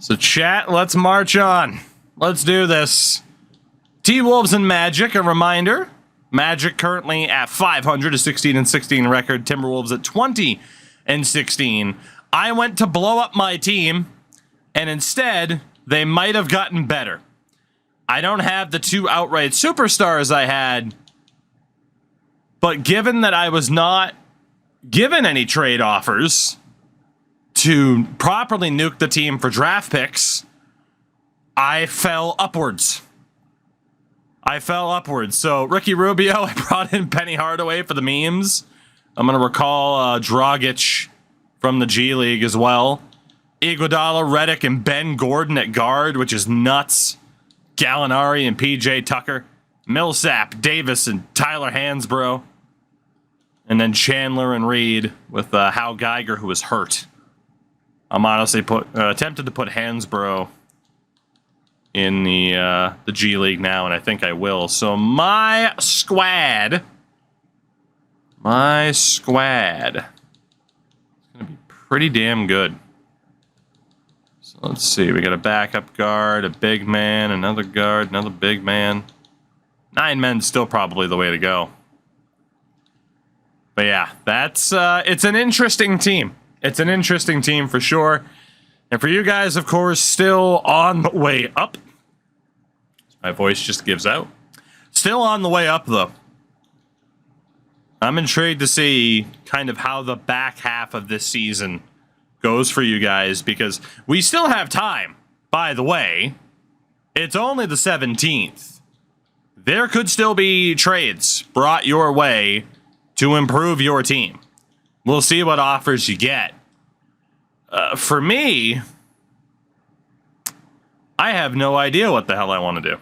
So chat, let's march on. Let's do this. T-Wolves and Magic, a reminder. Magic currently at 500, a 16-16 record. Timberwolves at 20-16. I went to blow up my team, and instead, they might have gotten better. I don't have the two outright superstars I had, but given that I was not given any trade offers to properly nuke the team for draft picks, I fell upwards. So Ricky Rubio, I brought in Penny Hardaway for the memes. I'm going to recall Dragic from the G League as well. Iguodala, Redick, and Ben Gordon at guard, which is nuts. Gallinari and PJ Tucker. Millsap, Davis, and Tyler Hansbrough. And then Chandler and Reed with Hal Geiger, who was hurt. I'm honestly tempted to put Hansbrough in the G League now, and I think I will. So my squad is going to be pretty damn good. So let's see. We got a backup guard, a big man, another guard, another big man. 9 men's still probably the way to go. But yeah, that's it's an interesting team. It's an interesting team for sure. And for you guys, of course, still on the way up. My voice just gives out. Still on the way up, though. I'm intrigued to see kind of how the back half of this season goes for you guys, because we still have time, by the way. It's only the 17th. There could still be trades brought your way to improve your team. We'll see what offers you get. For me, I have no idea what the hell I want to do.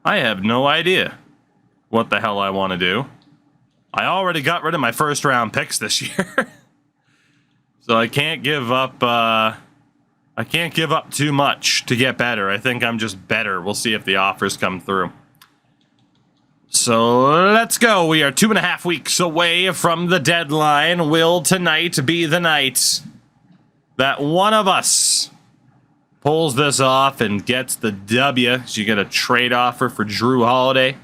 I have no idea what the hell I want to do. I already got rid of my first round picks this year. So I can't give up too much to get better. I think I'm just better. We'll see if the offers come through. So let's go. We are 2.5 weeks away from the deadline. Will tonight be the night that one of us pulls this off and gets the W? So you get a trade offer for Drew Holiday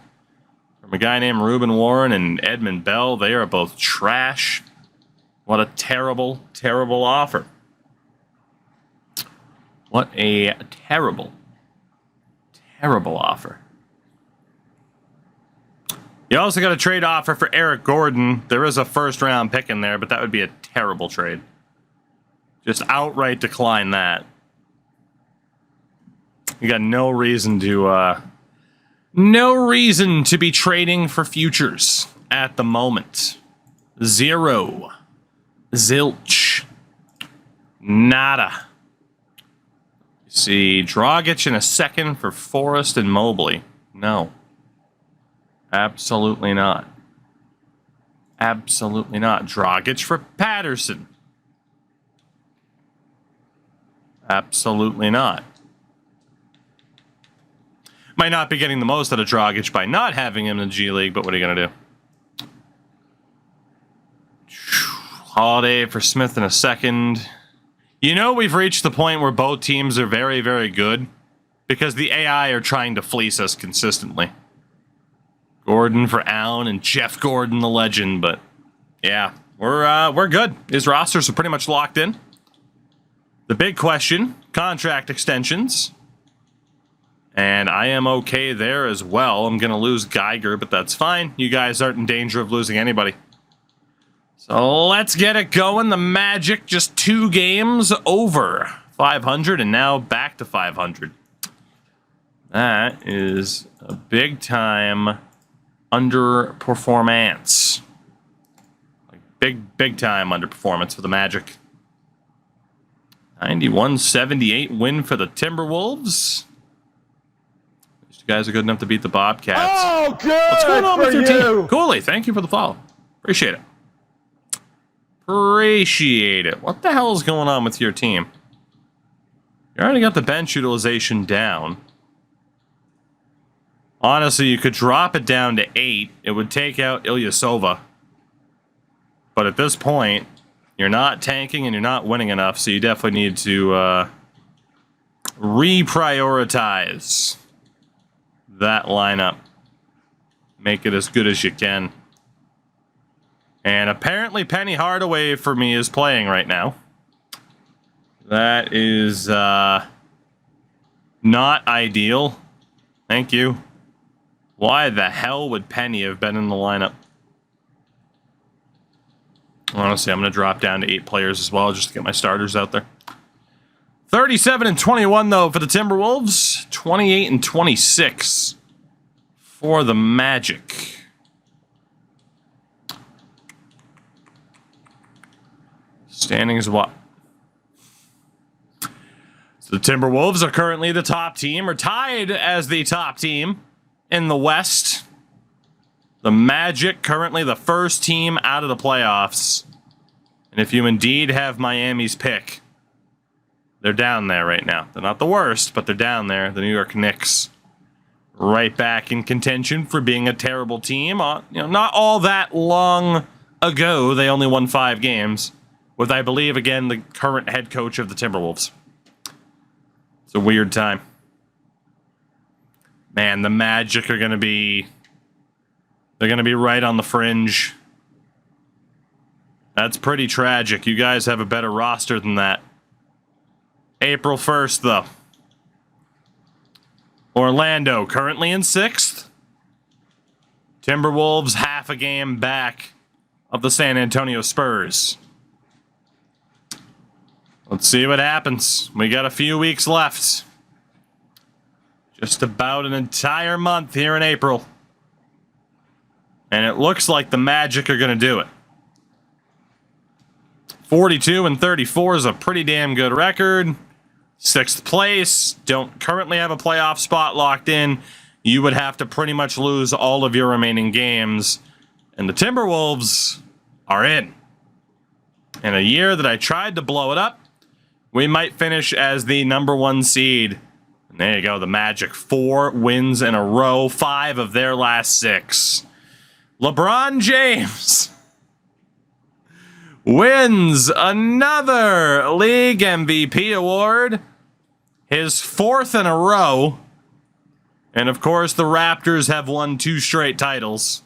from a guy named Reuben Warren and Edmund Bell. They are both trash. What a terrible, terrible offer. What a terrible, terrible offer. You also got a trade offer for Eric Gordon. There is a first round pick in there, but that would be a terrible trade. Just outright decline that. You got no reason to be trading for futures at the moment. Zero. Zilch. Nada. See, Dragic in a second for Forrest and Mobley. No. Absolutely not. Absolutely not. Dragic for Patterson. Absolutely not. Might not be getting the most out of Dragic by not having him in the G League, but what are you going to do? Holiday for Smith in a second. You know, we've reached the point where both teams are very, very good because the AI are trying to fleece us consistently. Gordon for Allen and Jeff Gordon, the legend. But yeah, we're good. His rosters are pretty much locked in. The big question, contract extensions. And I am okay there as well. I'm going to lose Geiger, but that's fine. You guys aren't in danger of losing anybody. So let's get it going. The Magic just 2 games over 500 and now back to 500. That is a big time underperformance. Like big time underperformance for the Magic. 91-78 win for the Timberwolves. You guys are good enough to beat the Bobcats. Oh, good. What's going on with your you. team? Cooley, thank you for the follow. Appreciate it. Appreciate it. What the hell is going on with your team? You already got the bench utilization down. Honestly, you could drop it down to 8. It would take out Ilyasova. But at this point, you're not tanking and you're not winning enough, so you definitely need to reprioritize that lineup. Make it as good as you can. And apparently Penny Hardaway for me is playing right now. That is not ideal. Thank you. Why the hell would Penny have been in the lineup? Honestly, I'm going to drop down to 8 players as well just to get my starters out there. 37-21 though for the Timberwolves. 28-26 for the Magic. Standings what? So the Timberwolves are currently the top team, or tied as the top team in the West. The Magic currently the first team out of the playoffs. And if you indeed have Miami's pick, they're down there right now. They're not the worst, but they're down there. The New York Knicks right back in contention for being a terrible team. Not all that long ago, they only won 5 games. With, I believe, again, the current head coach of the Timberwolves. It's a weird time. Man, the Magic are going to be... They're going to be right on the fringe. That's pretty tragic. You guys have a better roster than that. April 1st, though. Orlando currently in 6th. Timberwolves half a game back of the San Antonio Spurs. Let's see what happens. We got a few weeks left. Just about an entire month here in April. And it looks like the Magic are going to do it. 42-34 is a pretty damn good record. 6th place. Don't currently have a playoff spot locked in. You would have to pretty much lose all of your remaining games. And the Timberwolves are in. In a year that I tried to blow it up, we might finish as the #1 seed. And there you go, the Magic. 4 wins in a row, 5 of their last 6. LeBron James wins another league MVP award. His 4th in a row. And of course, the Raptors have won 2 straight titles.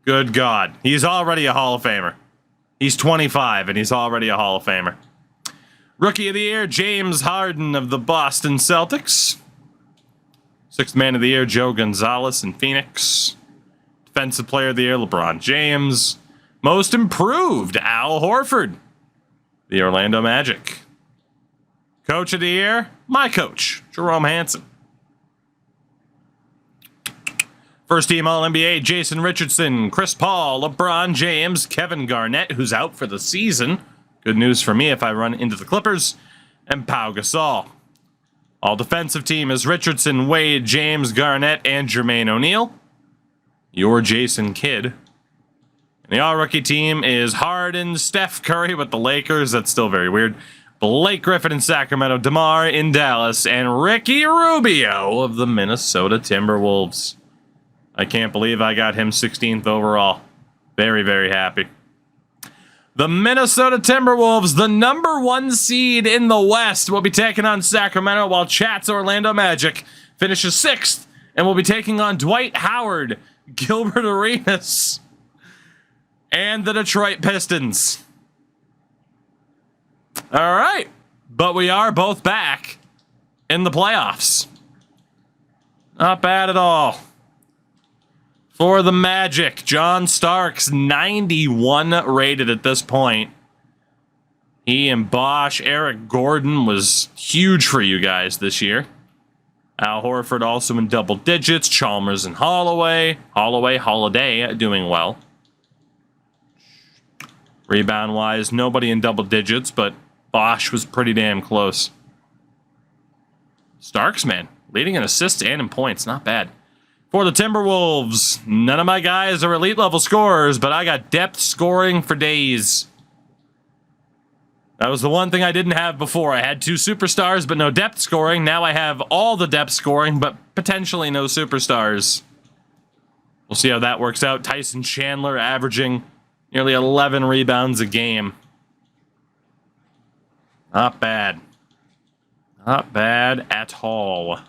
Good God. He's already a Hall of Famer. He's 25 and he's already a Hall of Famer. Rookie of the Year, James Harden of the Boston Celtics. 6th Man of the Year, Joe Gonzalez in Phoenix. Defensive Player of the Year, LeBron James. Most Improved, Al Horford, the Orlando Magic. Coach of the Year, my coach, Jerome Hansen. First team All-NBA, Jason Richardson, Chris Paul, LeBron James, Kevin Garnett, who's out for the season. Good news for me if I run into the Clippers. And Pau Gasol. All defensive team is Richardson, Wade, James, Garnett, and Jermaine O'Neal. Your Jason Kidd. And the all-rookie team is Harden, Steph Curry with the Lakers. That's still very weird. Blake Griffin in Sacramento, DeMar in Dallas, and Ricky Rubio of the Minnesota Timberwolves. I can't believe I got him 16th overall. Very, very happy. The Minnesota Timberwolves, the #1 seed in the West, will be taking on Sacramento, while Chat's Orlando Magic finishes 6th and will be taking on Dwight Howard, Gilbert Arenas, and the Detroit Pistons. All right, but we are both back in the playoffs. Not bad at all. For the Magic, John Starks, 91 rated at this point. He and Bosch, Eric Gordon was huge for you guys this year. Al Horford also in double digits. Chalmers and Holiday doing well. Rebound-wise, nobody in double digits, but Bosch was pretty damn close. Starks, man, leading in assists and in points. Not bad. For the Timberwolves, none of my guys are elite-level scorers, but I got depth scoring for days. That was the one thing I didn't have before. I had 2 superstars, but no depth scoring. Now I have all the depth scoring, but potentially no superstars. We'll see how that works out. Tyson Chandler averaging nearly 11 rebounds a game. Not bad. Not bad at all.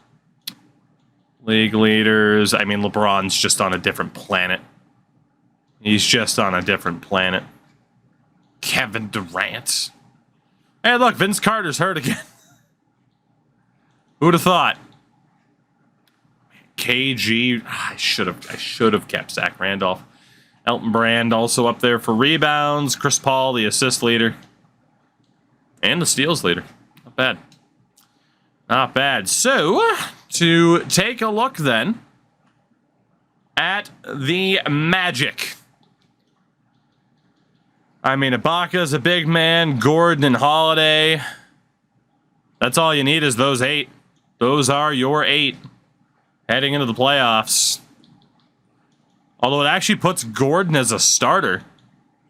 League leaders. I mean, LeBron's just on a different planet. He's just on a different planet. Kevin Durant. Hey, look, Vince Carter's hurt again. Who'd have thought? KG. I should have kept Zach Randolph. Elton Brand also up there for rebounds. Chris Paul, the assist leader. And the steals leader. Not bad. Not bad. So, to take a look then at the Magic. I mean, Ibaka's a big man. Gordon and Holiday. That's all you need is those 8. Those are your 8 heading into the playoffs. Although it actually puts Gordon as a starter.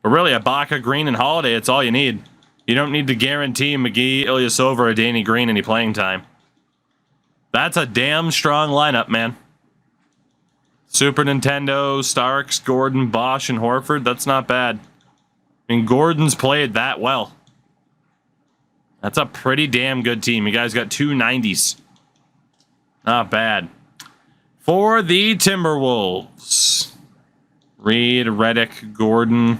But really, Ibaka, Green, and Holiday, it's all you need. You don't need to guarantee McGee, Ilyasova, or Danny Green any playing time. That's a damn strong lineup, man. Super Nintendo, Starks, Gordon, Bosch, and Horford. That's not bad. I mean, Gordon's played that well. That's a pretty damn good team. You guys got 2 90s. Not bad. For the Timberwolves. Reed, Redick, Gordon.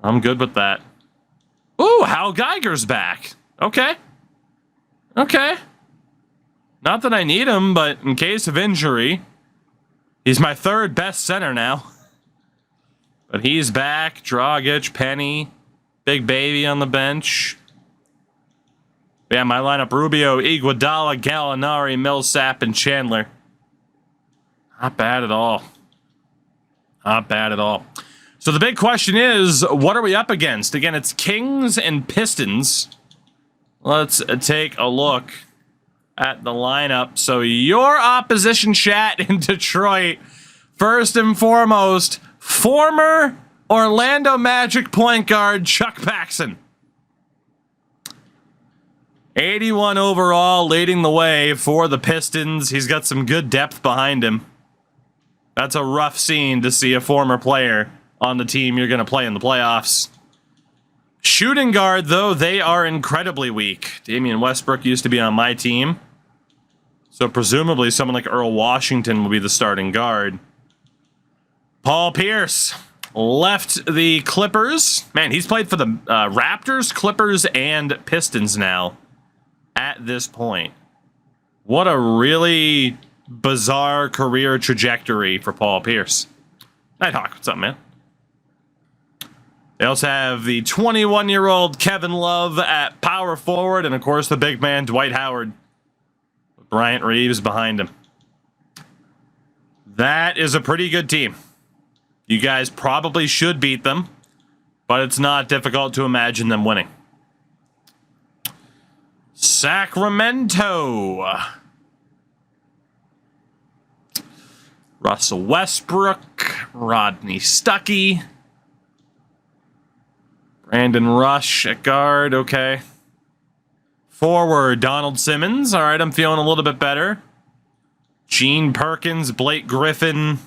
I'm good with that. Ooh, Hal Geiger's back. Okay. Okay. Not that I need him, but in case of injury, he's my 3rd best center now. But he's back. Dragic, Penny, Big Baby on the bench. Yeah, my lineup: Rubio, Iguodala, Gallinari, Millsap, and Chandler. Not bad at all. Not bad at all. So the big question is, what are we up against? Again, it's Kings and Pistons. Let's take a look at the lineup. So your opposition chat in Detroit, first and foremost, former Orlando Magic point guard Chuck Paxson. 81 overall, leading the way for the Pistons. He's got some good depth behind him. That's a rough scene to see a former player on the team you're going to play in the playoffs. Shooting guard, though, they are incredibly weak. Damian Westbrook used to be on my team. So presumably someone like Earl Washington will be the starting guard. Paul Pierce left the Clippers. Man, he's played for the Raptors, Clippers, and Pistons now at this point. What a really bizarre career trajectory for Paul Pierce. Nighthawk, what's up, man? They also have the 21-year-old Kevin Love at power forward, and of course the big man Dwight Howard with Bryant Reeves behind him. That is a pretty good team. You guys probably should beat them, but it's not difficult to imagine them winning. Sacramento. Russell Westbrook, Rodney Stuckey, Brandon Rush at guard, okay. Forward, Donald Simmons. All right, I'm feeling a little bit better. Gene Perkins, Blake Griffin,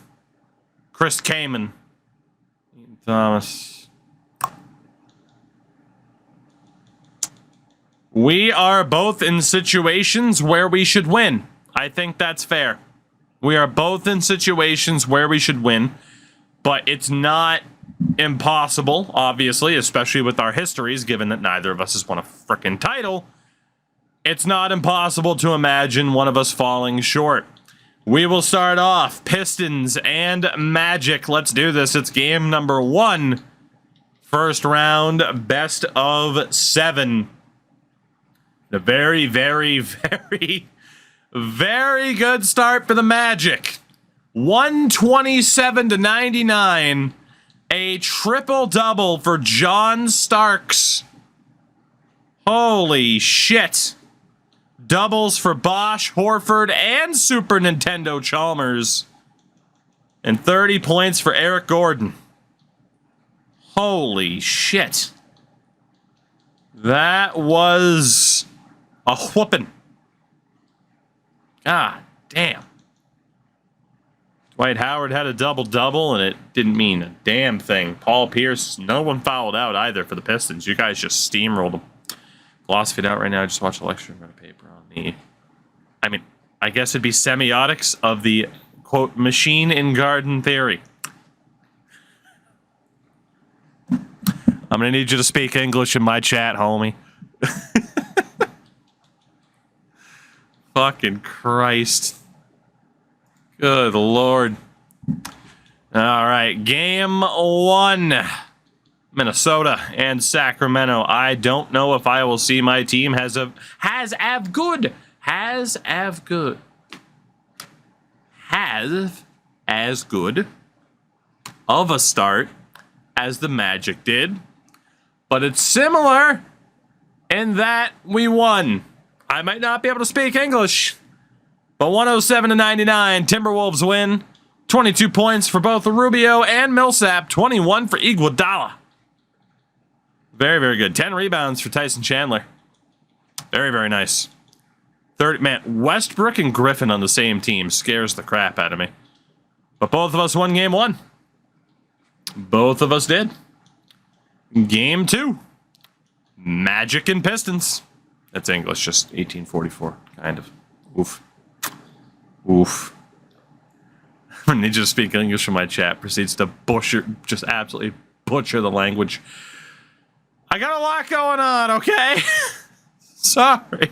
Chris Kaman, Ian Thomas. We are both in situations where we should win. I think that's fair. We are both in situations where we should win, but it's not impossible, obviously, especially with our histories, given that neither of us has won a frickin' title. It's not impossible to imagine one of us falling short. We will start off Pistons and Magic. Let's do this. It's game number 1. First round, best of 7. A very, very, very, very good start for the Magic. 127-99. A triple-double for John Starks. Holy shit. Doubles for Bosch, Horford, and Super Nintendo Chalmers. And 30 points for Eric Gordon. Holy shit. That was a whooping. God damn. Dwight Howard had a double-double, and it didn't mean a damn thing. Paul Pierce, no one fouled out either for the Pistons. You guys just steamrolled them. philosophy it out right now. I just watched a lecture about a paper on the... I mean, I guess it'd be semiotics of the, quote, machine in garden theory. I'm going to need you to speak English in my chat, homie. Fucking Christ. Good Lord. All right, game 1. Minnesota and Sacramento. I don't know if I will see my team as good of a start as the Magic did, but it's similar in that we won. I might not be able to speak English, but 107-99, Timberwolves win. 22 points for both Rubio and Millsap, 21 for Iguodala. Very, very good. 10 rebounds for Tyson Chandler. Very, very nice. Man, Westbrook and Griffin on the same team scares the crap out of me. But both of us won game 1. Both of us did. Game 2. Magic and Pistons. That's English, just 1844, kind of. Oof. Oof. I need you to speak English in my chat. Proceeds to just absolutely butcher the language. I got a lot going on, okay? Sorry.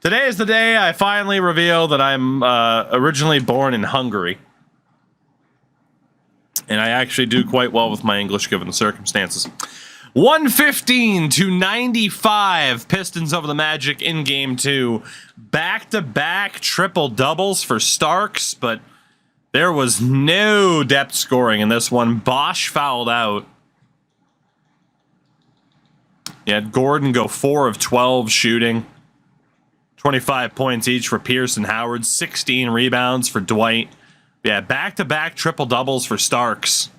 Today is the day I finally reveal that I'm originally born in Hungary. And I actually do quite well with my English given the circumstances. 115-95 Pistons over the Magic in game 2. Back-to-back triple-doubles for Starks, but there was no depth scoring in this one. Bosch fouled out. You had Gordon go 4 of 12 shooting. 25 points each for Pierce and Howard. 16 rebounds for Dwight. Yeah, back-to-back triple-doubles for Starks.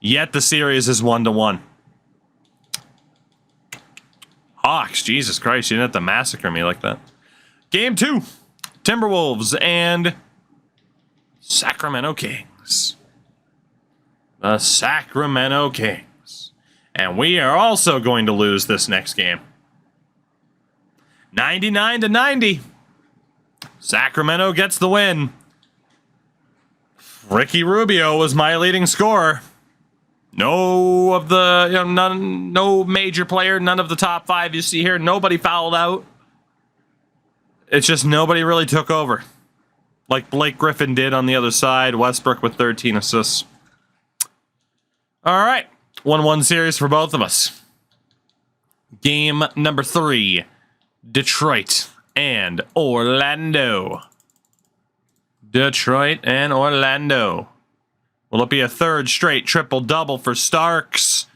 Yet the series is 1-1. Hawks, Jesus Christ, you didn't have to massacre me like that. Game 2, Timberwolves and Sacramento Kings. The Sacramento Kings. And we are also going to lose this next game. 99-90. Sacramento gets the win. Ricky Rubio was my leading scorer. No of the, no major player, none of the top 5 you see here. Nobody fouled out. It's just nobody really took over. Like Blake Griffin did on the other side. Westbrook with 13 assists. All right. 1-1 series for both of us. Game number 3. Detroit and Orlando. Detroit and Orlando. Will it be a third straight triple-double for Starks?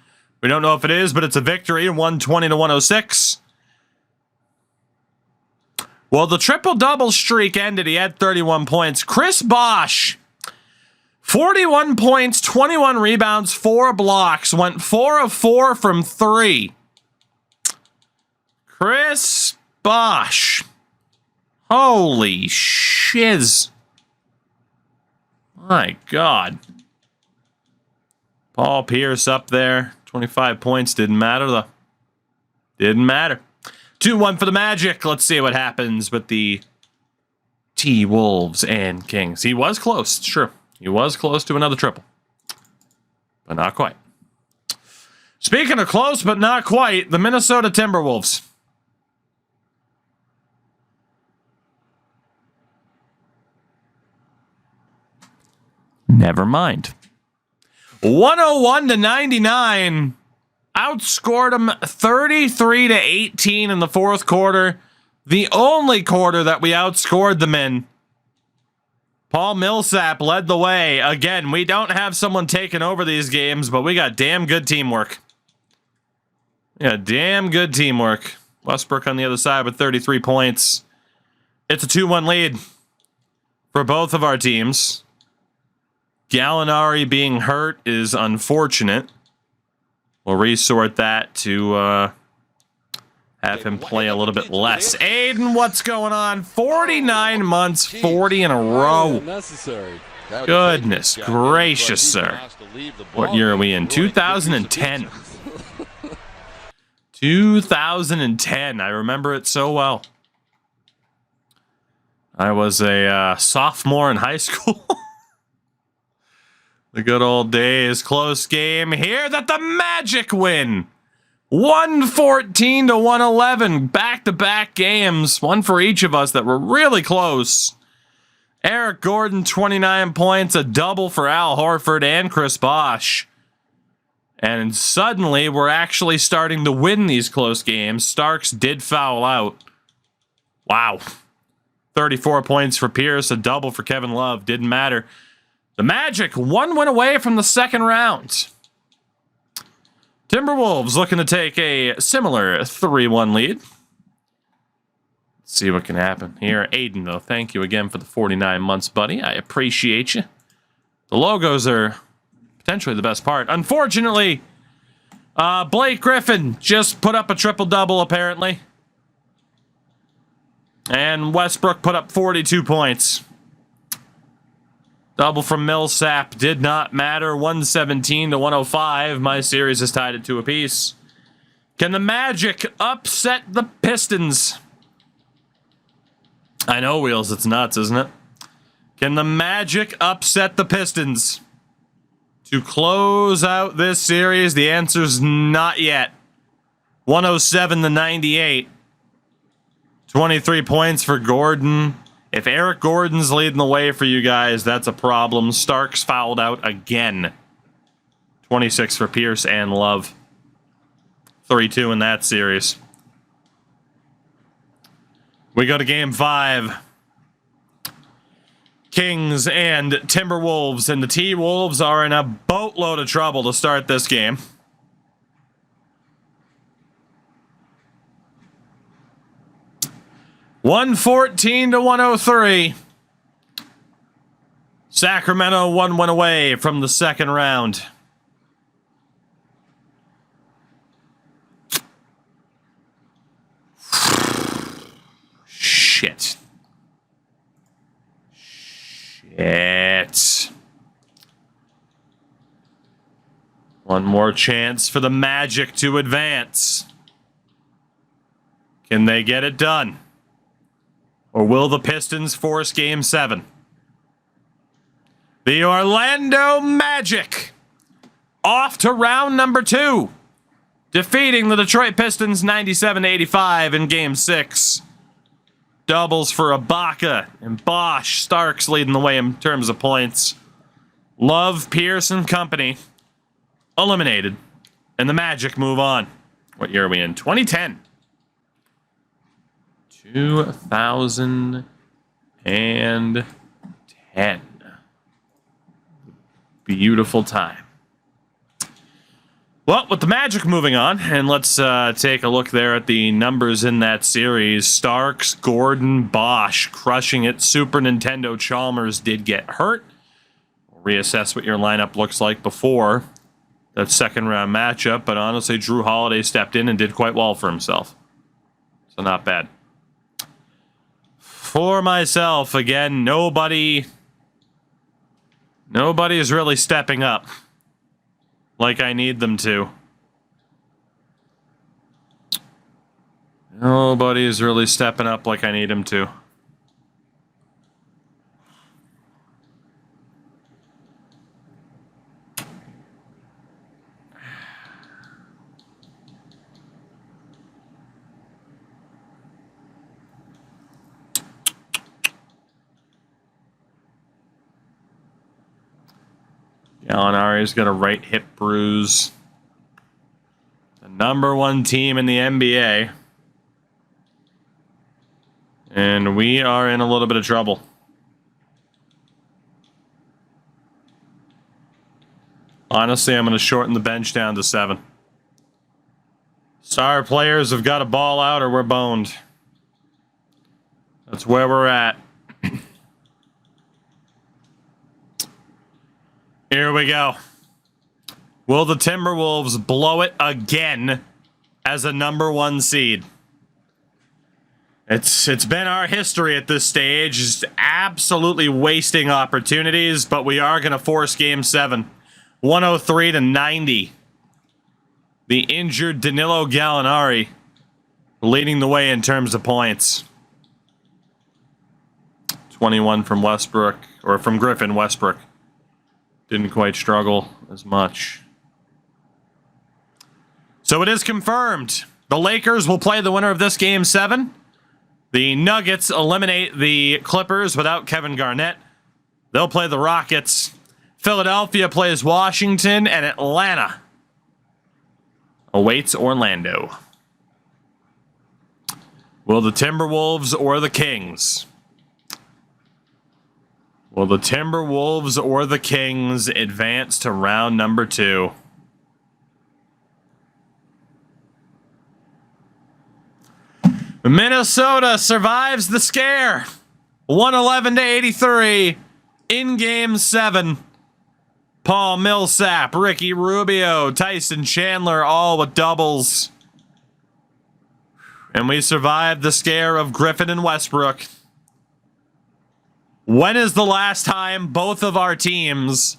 We don't know if it is, but it's a victory, 120-106. Well, the triple-double streak ended. He had 31 points. Chris Bosh, 41 points, 21 rebounds, 4 blocks. Went 4 of 4 from 3. Chris Bosh. Holy shiz. My God. Paul Pierce up there. 25 points. Didn't matter, though. Didn't matter. 2-1 for the Magic. Let's see what happens with the T-Wolves and Kings. He was close, sure. He was close to another triple. But not quite. Speaking of close but not quite, the Minnesota Timberwolves. Never mind. 101-99. Outscored them 33-18 in the fourth quarter. The only quarter that we outscored them in. Paul Millsap led the way. Again, we don't have someone taking over these games, but we got damn good teamwork. Yeah, damn good teamwork. Westbrook on the other side with 33 points. It's a 2-1 lead for both of our teams. Gallinari being hurt is unfortunate. We'll resort that to have him play a little bit less. Aiden, what's going on? 49 months, 40 in a row. Goodness gracious, sir. What year are we in? 2010. 2010. I remember it so well. I was a sophomore in high school. The good old days. Close game here that the Magic win. 114 to 111. Back-to-back games. One for each of us that were really close. Eric Gordon, 29 points. A double for Al Horford and Chris Bosh. And suddenly, we're actually starting to win these close games. Starks did foul out. Wow. 34 points for Pierce. A double for Kevin Love. Didn't matter. The Magic, one win away from the second round. Timberwolves looking to take a similar 3-1 lead. Let's see what can happen here. Aiden, though, thank you again for the 49 months, buddy. I appreciate you. The logos are potentially the best part. Unfortunately, Blake Griffin just put up a triple-double, apparently. And Westbrook put up 42 points. Double from Millsap did not matter. 117 to 105. My series is tied at 2 apiece. Can the Magic upset the Pistons? I know, Wheels. It's nuts, isn't it? Can the Magic upset the Pistons? To close out this series, the answer's not yet. 107 to 98. 23 points for Gordon. If Eric Gordon's leading the way for you guys, that's a problem. Starks fouled out again. 26 for Pierce and Love. 3-2 in that series. We go to game 5. Kings and Timberwolves. And the T-Wolves are in a boatload of trouble to start this game. $114 to 103. Sacramento 1 win away from the second round. Shit. One more chance for the Magic to advance. Can they get it done? Or will the Pistons force Game 7? The Orlando Magic off to round number 2, defeating the Detroit Pistons 97-85 in Game 6. Doubles for Ibaka and Bosh. Starks leading the way in terms of points. Love, Pierce, and company eliminated. And the Magic move on. What year are we in? 2010. 2010. Beautiful time. Well, with the Magic moving on, and let's take a look there at the numbers in that series. Starks, Gordon, Bosh crushing it. Super Nintendo Chalmers did get hurt. We'll reassess what your lineup looks like before that second round matchup, but honestly, Drew Holiday stepped in and did quite well for himself. So not bad. For myself, again, nobody is really stepping up like I need them to. Nobody is really stepping up like I need them to. Gallinari's got a right hip bruise. The #1 team in the NBA. And we are in a little bit of trouble. Honestly, I'm going to shorten the bench down to 7. Star players have got to ball out or we're boned. That's where we're at. Here we go. Will the Timberwolves blow it again as a #1 seed? It's been our history at this stage, just absolutely wasting opportunities, but we are going to force Game 7. 103 to 90. The injured Danilo Gallinari leading the way in terms of points. 21 from Westbrook, or from Griffin. Westbrook didn't quite struggle as much. So it is confirmed. The Lakers will play the winner of this Game 7. The Nuggets eliminate the Clippers without Kevin Garnett. They'll play the Rockets. Philadelphia plays Washington, and Atlanta awaits Orlando. Will the Timberwolves or the Kings? Will the Timberwolves or the Kings advance to round number 2? Minnesota survives the scare. 111-83 in Game 7. Paul Millsap, Ricky Rubio, Tyson Chandler, all with doubles. And we survived the scare of Griffin and Westbrook. When is the last time both of our teams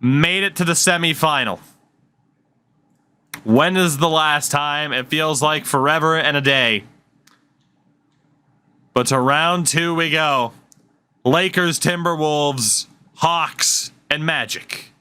made it to the semifinal? When is the last time? It feels like forever and a day. But to round 2 we go. Lakers, Timberwolves, Hawks, and Magic.